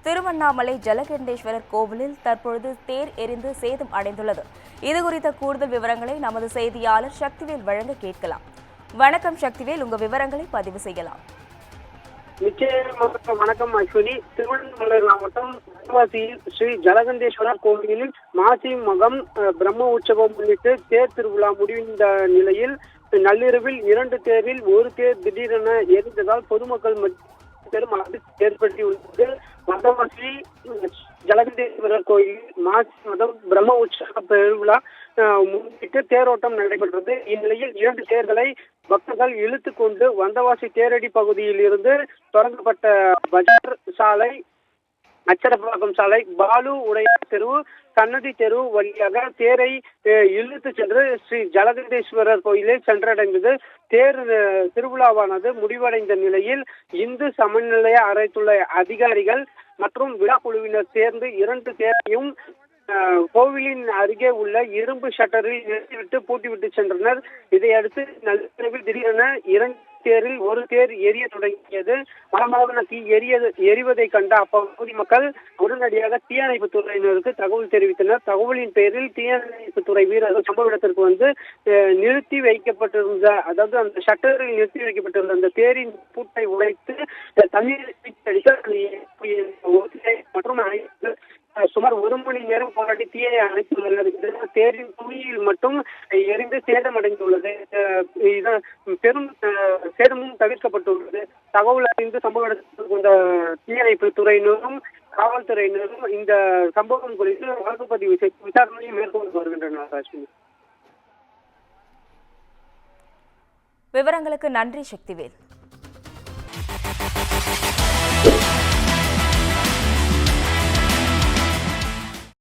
திருவண்ணாமலை ஜலகண்டேஸ்வரர் கோவிலில் தற்பொழுது தேர் எரிந்து சேதம் அடைந்துள்ளது. இதுகுறித்த கூடுதல் விவரங்களை நமது செய்தியாளர் சக்திவேல் வழங்க கேட்கலாம். வணக்கம் சக்திவேல், உங்க விவரங்களை பதிவு செய்யலாம். நிச்சயமாக வணக்கம் அஸ்வினி. திருவண்ணாமலை மாவட்டம் ஸ்ரீ ஜலகண்டேஸ்வரர் கோவிலில் மாசி மகம் பிரம்ம உற்சவம் முன்னிட்டு தேர் திருவிழா முடிந்த நிலையில் நள்ளிரவில் 2 தேரில் ஒரு தேர் திடீரென எரிந்ததால் பொதுமக்கள் பெரும் அதிர்ச்சி ஏற்படுத்தியுள்ளது. வந்தவாசி ஜலகண்டேஸ்வரர் கோயில் மாசி மகம் பிரம்ம உற்சவ பெருவிழா முன்னிட்டு தேரோட்டம் நடைபெற்றது. இந்நிலையில் 2 தேர்களை பக்தர்கள் இழுத்து கொண்டு வந்தவாசி தேரடி பகுதியில் இருந்து தொடங்கப்பட்ட பஜார் சாலை, அச்சரப்பாக்கம் சாலை, பாலு உடையார் தெரு, கண்ணதி தெரு வழியாக தேரை இழுத்து சென்று ஸ்ரீ ஜலகண்டேஸ்வரர் கோயிலை சென்றடைந்தது. தேர் திருவிழாவானது முடிவடைந்த நிலையில் இந்து சமநிலைய அறைத்துள்ள அதிகாரிகள் மற்றும் விழா குழுவினர் சேர்ந்து 2 தேரையும் கோவிலின் அருகே உள்ள இரும்பு ஷட்டரில் நிறுத்திவிட்டு பூட்டிவிட்டு சென்றனர். இதையடுத்து நள்ளிரவில் திடீரென 2 தேரில் ஒரு தேர் எரிய தொடங்கியது. மலமான தீ எரிவதை கண்ட அப்பகுதி மக்கள் உடனடியாக தீயணைப்பு துறையினருக்கு தகவல் தெரிவித்தனர். தகவலின் பேரில் தீயணைப்பு துறை வீரர்கள் சம்பவ இடத்திற்கு வந்து நிறுத்தி வைக்கப்பட்டிருந்த, அதாவது அந்த ஷட்டரில் நிறுத்தி வைக்கப்பட்டிருந்த அந்த தேரின் பூட்டை உடைத்து தண்ணீர் மற்றும் சுமார் 1 மணி நேரம் போராடி தீயை அணைத்துள்ளனர். தேரின் துணியில் மட்டும் எரிந்து சேதமடைந்துள்ளது. பெரும் சேதமும் தவிர்க்கப்பட்டுள்ளது. தகவல் அறிந்து சம்பவ இடத்திற்கு வந்த தீயணைப்பு துறையினரும் காவல்துறையினரும் இந்த சம்பவம் குறித்து வழக்கு பதிவு செய்து விசாரணையை மேற்கொண்டு வருகின்றனர். விவரங்களுக்கு நன்றி சக்திவேல்.